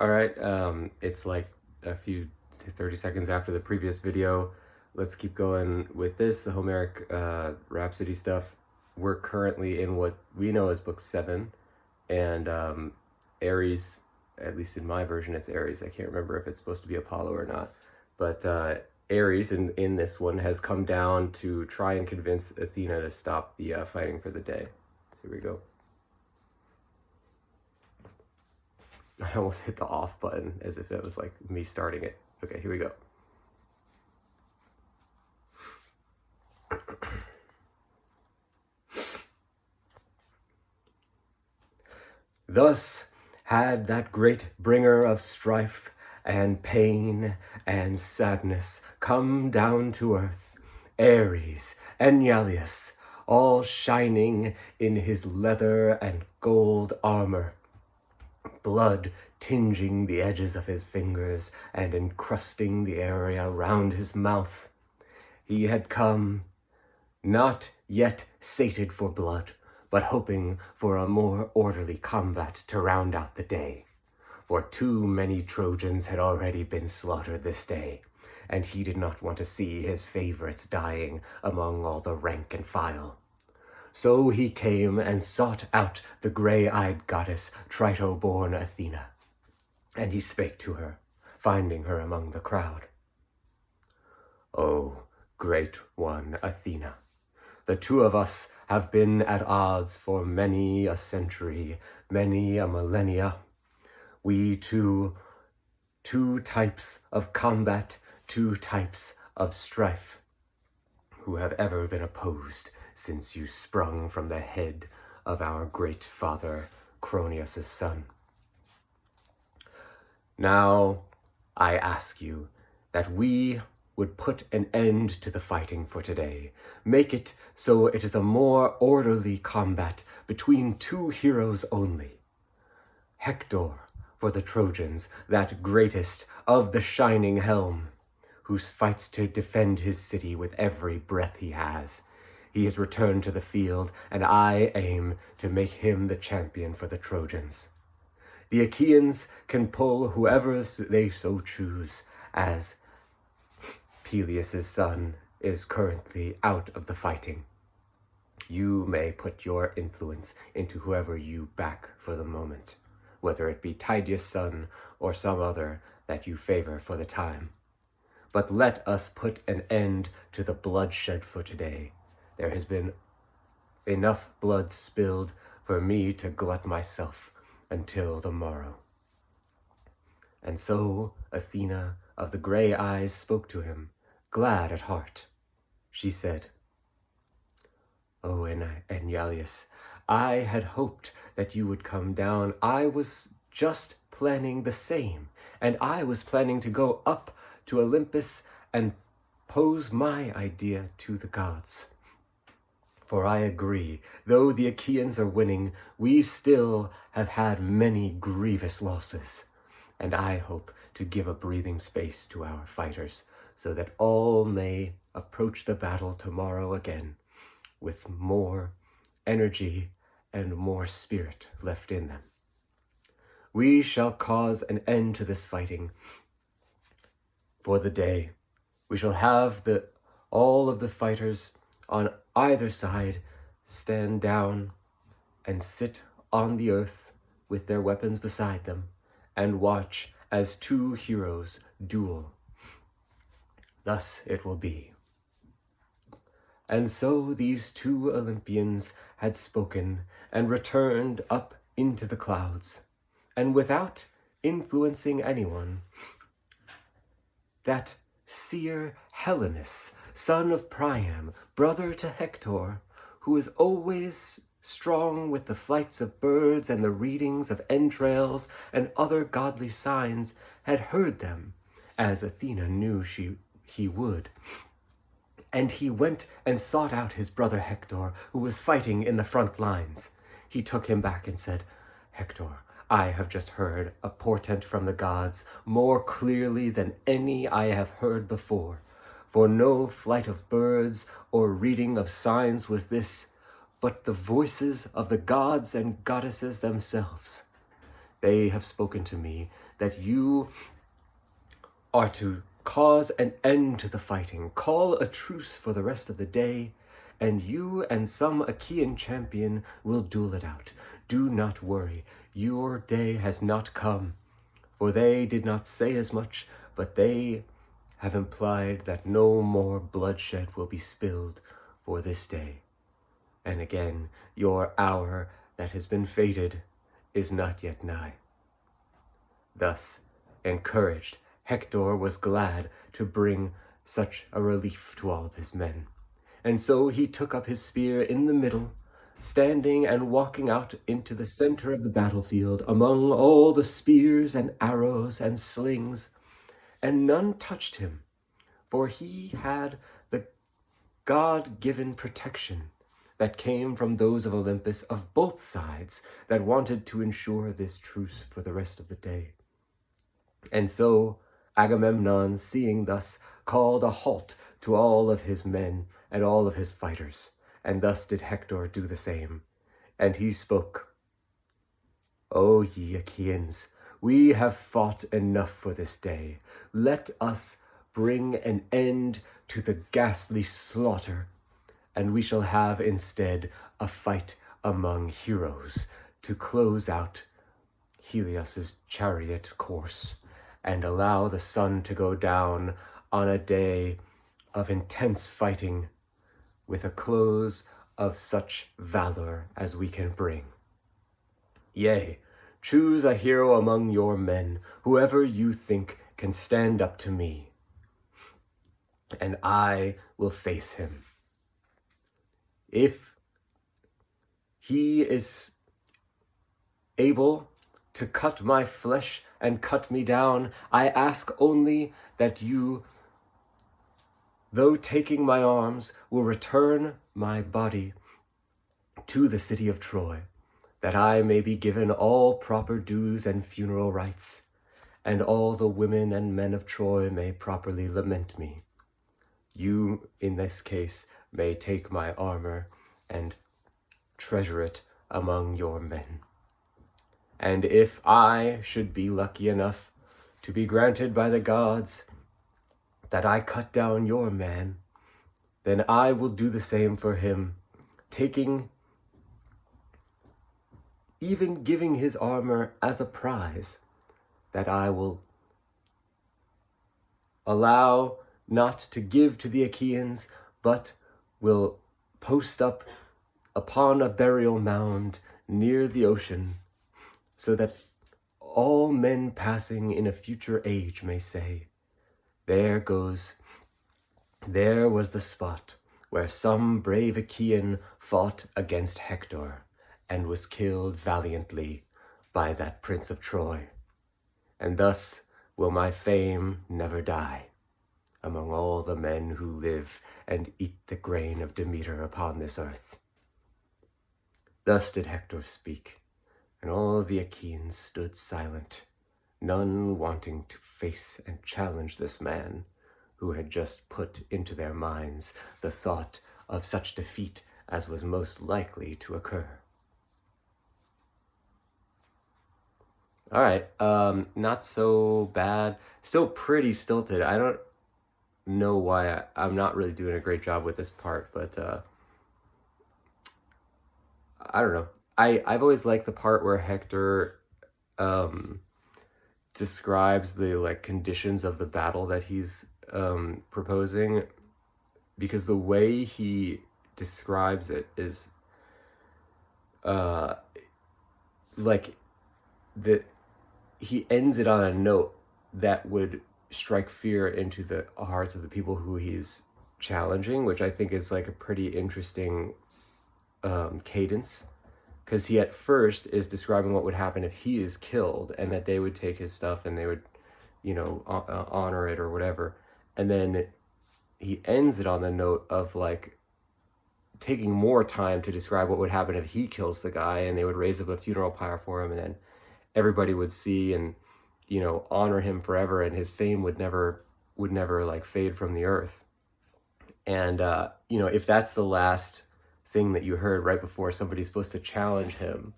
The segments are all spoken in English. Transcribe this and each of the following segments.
All right, it's like a few 30 seconds after the previous video. Let's keep going with this, the Homeric Rhapsody stuff. We're currently in what we know as book 7, and Ares, at least in my version, it's Ares. I can't remember if it's supposed to be Apollo or not, but Ares in this one has come down to try and convince Athena to stop the fighting for the day. So here we go. I almost hit the off button as if it was like me starting it. Okay, here we go. Thus had that great bringer of strife and pain and sadness come down to earth, Ares, Enyalius, all shining in his leather and gold armor, blood tinging the edges of his fingers and encrusting the area round his mouth. He had come, not yet sated for blood, but hoping for a more orderly combat to round out the day. For too many Trojans had already been slaughtered this day, and he did not want to see his favorites dying among all the rank and file. So he came and sought out the gray-eyed goddess Trito-born Athena, and he spake to her, finding her among the crowd. "O great one Athena, the two of us have been at odds for many a century, many a millennia. We two types of combat, two types of strife, who have ever been opposed since you sprung from the head of our great father, Cronius' son. Now I ask you that we would put an end to the fighting for today, make it so it is a more orderly combat between two heroes only. Hector for the Trojans, that greatest of the shining helm, who fights to defend his city with every breath he has. He is returned to the field, and I aim to make him the champion for the Trojans. The Achaeans can pull whoever they so choose, as Peleus' son is currently out of the fighting. You may put your influence into whoever you back for the moment, whether it be Tydeus' son or some other that you favor for the time. But let us put an end to the bloodshed for today. There has been enough blood spilled for me to glut myself until the morrow." And so Athena of the gray eyes spoke to him, glad at heart. She said, "O Enyalius, I had hoped that you would come down. I was just planning the same, and I was planning to go up to Olympus and pose my idea to the gods. For I agree, though the Achaeans are winning, we still have had many grievous losses, and I hope to give a breathing space to our fighters, so that all may approach the battle tomorrow again with more energy and more spirit left in them. We shall cause an end to this fighting for the day. We shall have all of the fighters on either side stand down and sit on the earth with their weapons beside them and watch as two heroes duel. Thus it will be." And so these two Olympians had spoken and returned up into the clouds, and without influencing anyone, that seer Helenus, son of Priam, brother to Hector, who is always strong with the flights of birds and the readings of entrails and other godly signs, had heard them, as Athena knew he would. And he went and sought out his brother Hector, who was fighting in the front lines. He took him back and said, "Hector, I have just heard a portent from the gods more clearly than any I have heard before. For no flight of birds or reading of signs was this, but the voices of the gods and goddesses themselves. They have spoken to me that you are to cause an end to the fighting, call a truce for the rest of the day, and you and some Achaean champion will duel it out. Do not worry, your day has not come, for they did not say as much, but they have implied that no more bloodshed will be spilled for this day. And again, your hour that has been fated is not yet nigh. Thus, encouraged, Hector was glad to bring such a relief to all of his men. And so he took up his spear in the middle, standing and walking out into the center of the battlefield among all the spears and arrows and slings, and none touched him, for he had the God-given protection that came from those of Olympus of both sides that wanted to ensure this truce for the rest of the day. And so Agamemnon, seeing thus, called a halt to all of his men and all of his fighters, and thus did Hector do the same. And he spoke, "O ye Achaeans, we have fought enough for this day. Let us bring an end to the ghastly slaughter, and we shall have instead a fight among heroes to close out Helios's chariot course, and allow the sun to go down on a day of intense fighting with a close of such valor as we can bring. Yea, choose a hero among your men, whoever you think can stand up to me, and I will face him. If he is able to cut my flesh and cut me down, I ask only that you, though taking my arms, will return my body to the city of Troy, that I may be given all proper dues and funeral rites, and all the women and men of Troy may properly lament me. You, in this case, may take my armor and treasure it among your men. And if I should be lucky enough to be granted by the gods that I cut down your man, then I will do the same for him, even giving his armor as a prize, that I will allow not to give to the Achaeans, but will post up upon a burial mound near the ocean, so that all men passing in a future age may say, there was the spot where some brave Achaean fought against Hector, and was killed valiantly by that prince of Troy. And thus will my fame never die among all the men who live and eat the grain of Demeter upon this earth." Thus did Hector speak, and all the Achaeans stood silent, none wanting to face and challenge this man who had just put into their minds the thought of such defeat as was most likely to occur. All right, not so bad. Still pretty stilted. I don't know why I'm not really doing a great job with this part, but I don't know. I've always liked the part where Hector describes the conditions of the battle that he's proposing, because the way he describes it is he ends it on a note that would strike fear into the hearts of the people who he's challenging, which I think is a pretty interesting cadence, because he at first is describing what would happen if he is killed, and that they would take his stuff and they would, honor it or whatever, and then he ends it on the note of taking more time to describe what would happen if he kills the guy, and they would raise up a funeral pyre for him, and then everybody would see and honor him forever, and his fame would never fade from the earth. And if that's the last thing that you heard right before somebody's supposed to challenge him,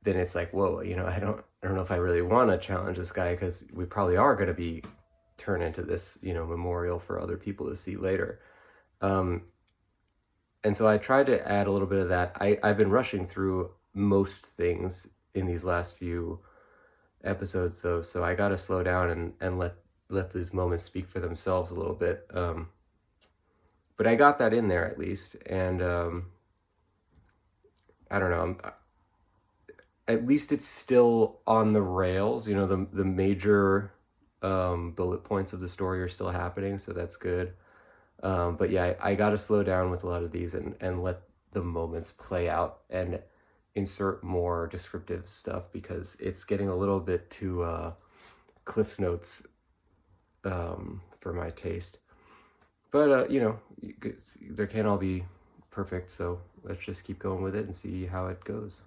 then it's like, whoa, you know, I don't know if I really want to challenge this guy, because we probably are going to be turned into this, you know, memorial for other people to see later. And so I tried to add a little bit of that. I've been rushing through most things in these last few episodes, though, so I got to slow down and let these moments speak for themselves a little bit. But I got that in there at least, and I don't know. At least it's still on the rails. You know, the major bullet points of the story are still happening, so that's good. But yeah, I got to slow down with a lot of these and let the moments play out and insert more descriptive stuff, because it's getting a little bit too Cliff's Notes for my taste. But, you know, there can't all be perfect, so let's just keep going with it and see how it goes.